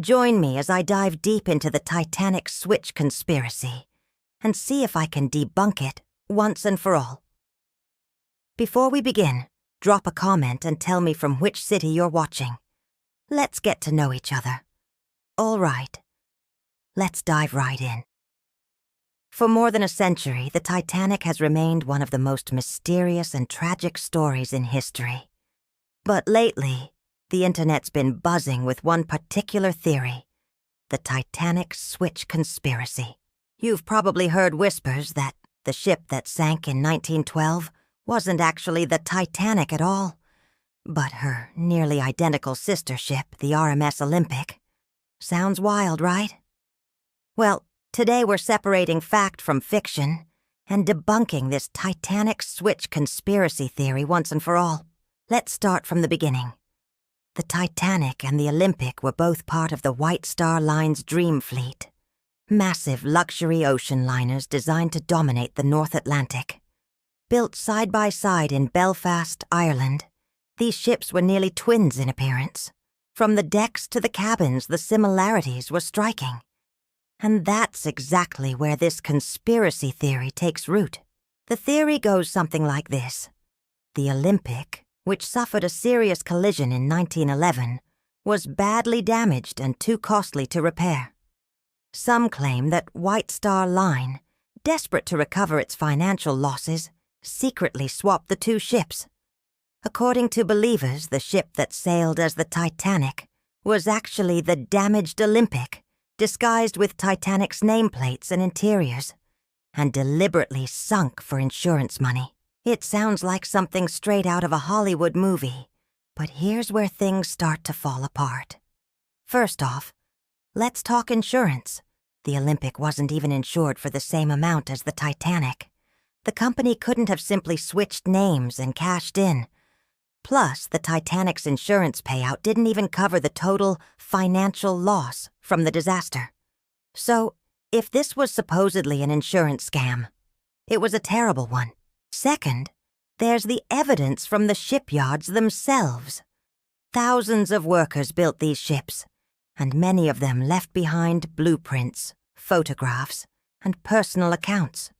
Join me as I dive deep into the Titanic switch conspiracy and see if I can debunk it once and for all. Before we begin, drop a comment and tell me from which city you're watching. Let's get to know each other. All right, let's dive right in. For more than a century, the Titanic has remained one of the most mysterious and tragic stories in history. But lately, the internet's been buzzing with one particular theory, the Titanic switch conspiracy. You've probably heard whispers that the ship that sank in 1912 wasn't actually the Titanic at all, but her nearly identical sister ship, the RMS Olympic. Sounds wild, right? Well, today we're separating fact from fiction and debunking this Titanic switch conspiracy theory once and for all. Let's start from the beginning. The Titanic and the Olympic were both part of the White Star Line's Dream Fleet, massive luxury ocean liners designed to dominate the North Atlantic. Built side by side in Belfast, Ireland, these ships were nearly twins in appearance. From the decks to the cabins, the similarities were striking. And that's exactly where this conspiracy theory takes root. The theory goes something like this. The Olympic, which suffered a serious collision in 1911, was badly damaged and too costly to repair. Some claim that White Star Line, desperate to recover its financial losses, secretly swapped the two ships. According to believers, the ship that sailed as the Titanic was actually the damaged Olympic, disguised with Titanic's nameplates and interiors, and deliberately sunk for insurance money. It sounds like something straight out of a Hollywood movie, but here's where things start to fall apart. First off, let's talk insurance. The Olympic wasn't even insured for the same amount as the Titanic. The company couldn't have simply switched names and cashed in. Plus, the Titanic's insurance payout didn't even cover the total financial loss from the disaster. So, if this was supposedly an insurance scam, it was a terrible one. Second, there's the evidence from the shipyards themselves. Thousands of workers built these ships, and many of them left behind blueprints, photographs, and personal accounts.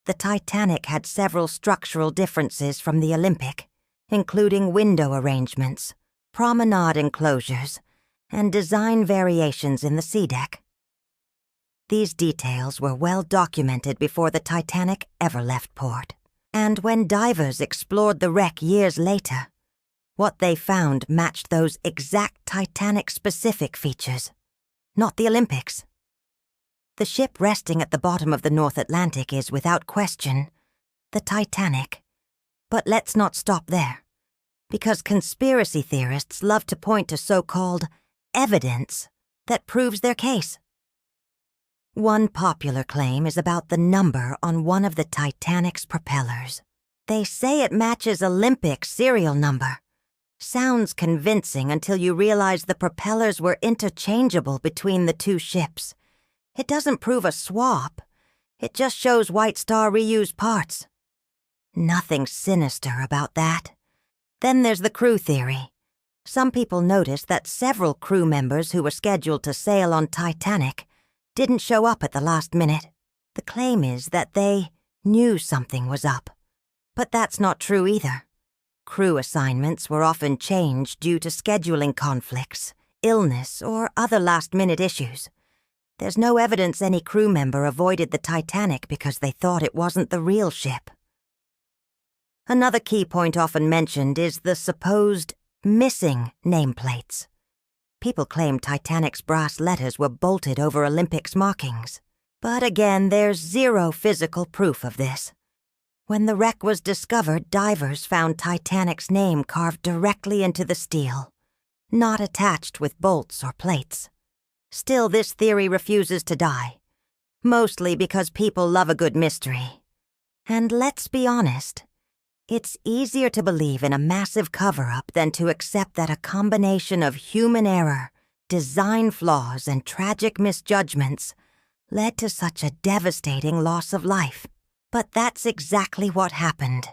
The Titanic had several structural differences from the Olympic, including window arrangements, promenade enclosures, and design variations in the sea deck. These details were well documented before the Titanic ever left port. And when divers explored the wreck years later, what they found matched those exact Titanic-specific features, not the Olympic's. The ship resting at the bottom of the North Atlantic is, without question, the Titanic. But let's not stop there, because conspiracy theorists love to point to so-called evidence that proves their case. One popular claim is about the number on one of the Titanic's propellers. They say it matches Olympic's serial number. Sounds convincing until you realize the propellers were interchangeable between the two ships. It doesn't prove a swap. It just shows White Star reused parts. Nothing sinister about that. Then there's the crew theory. Some people noticed that several crew members who were scheduled to sail on Titanic didn't show up at the last minute. The claim is that they knew something was up. But that's not true either. Crew assignments were often changed due to scheduling conflicts, illness, or other last-minute issues. There's no evidence any crew member avoided the Titanic because they thought it wasn't the real ship. Another key point often mentioned is the supposed missing nameplates. People claim Titanic's brass letters were bolted over Olympic's markings. But again, there's zero physical proof of this. When the wreck was discovered, divers found Titanic's name carved directly into the steel, not attached with bolts or plates. Still, this theory refuses to die, mostly because people love a good mystery. And let's be honest, it's easier to believe in a massive cover-up than to accept that a combination of human error, design flaws, and tragic misjudgments led to such a devastating loss of life. But that's exactly what happened.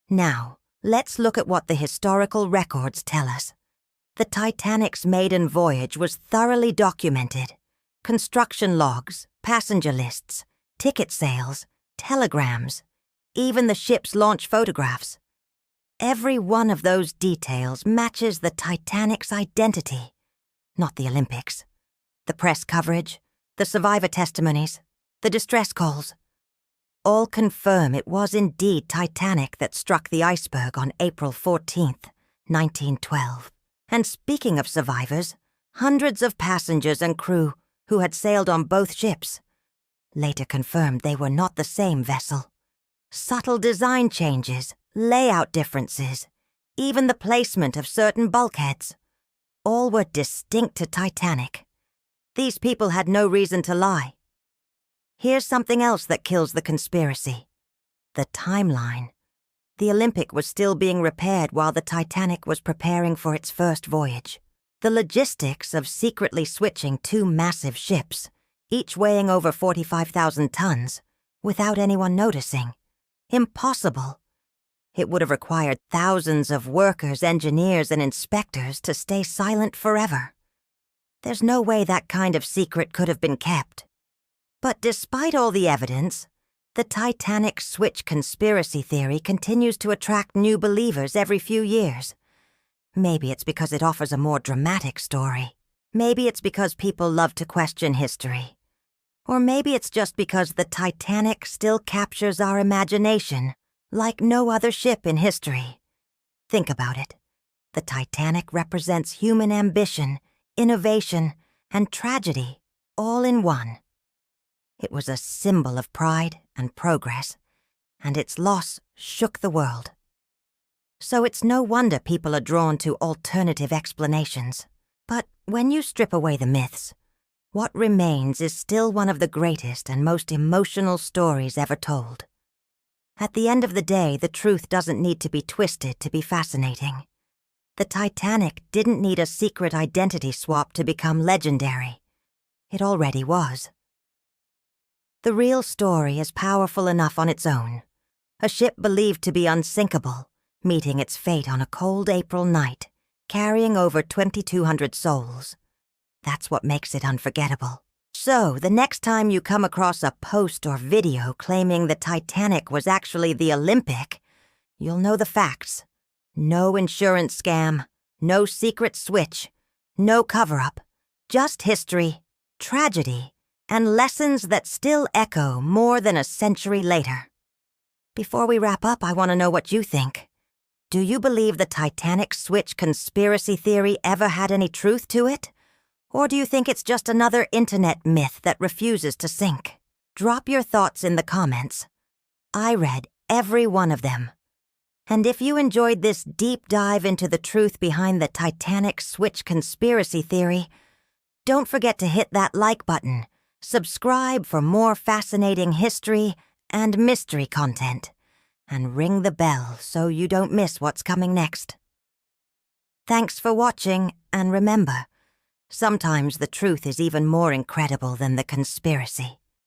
Now, let's look at what the historical records tell us. The Titanic's maiden voyage was thoroughly documented. Construction logs, passenger lists, ticket sales, telegrams, even the ship's launch photographs. Every one of those details matches the Titanic's identity, not the Olympics. The press coverage, the survivor testimonies, the distress calls. All confirm it was indeed Titanic that struck the iceberg on April 14th, 1912. And speaking of survivors, hundreds of passengers and crew who had sailed on both ships later confirmed they were not the same vessel. Subtle design changes, layout differences, even the placement of certain bulkheads, all were distinct to Titanic. These people had no reason to lie. Here's something else that kills the conspiracy: the timeline. The Olympic was still being repaired while the Titanic was preparing for its first voyage. The logistics of secretly switching two massive ships, each weighing over 45,000 tons, without anyone noticing. Impossible. It would have required thousands of workers, engineers, and inspectors to stay silent forever. There's no way that kind of secret could have been kept. But despite all the evidence, the Titanic switch conspiracy theory continues to attract new believers every few years. Maybe it's because it offers a more dramatic story. Maybe it's because people love to question history. Or maybe it's just because the Titanic still captures our imagination like no other ship in history. Think about it. The Titanic represents human ambition, innovation, and tragedy all in one. It was a symbol of pride and progress, and its loss shook the world. So it's no wonder people are drawn to alternative explanations. But when you strip away the myths, what remains is still one of the greatest and most emotional stories ever told. At the end of the day, the truth doesn't need to be twisted to be fascinating. The Titanic didn't need a secret identity swap to become legendary. It already was. The real story is powerful enough on its own. A ship believed to be unsinkable, meeting its fate on a cold April night, carrying over 2,200 souls. That's what makes it unforgettable. So, the next time you come across a post or video claiming the Titanic was actually the Olympic, you'll know the facts. No insurance scam, no secret switch, no cover-up, just history, tragedy, and lessons that still echo more than a century later. Before we wrap up, I want to know what you think. Do you believe the Titanic switch conspiracy theory ever had any truth to it? Or do you think it's just another internet myth that refuses to sink? Drop your thoughts in the comments. I read every one of them. And if you enjoyed this deep dive into the truth behind the Titanic switch conspiracy theory, don't forget to hit that like button, subscribe for more fascinating history and mystery content, and ring the bell so you don't miss what's coming next. Thanks for watching, and remember, sometimes the truth is even more incredible than the conspiracy.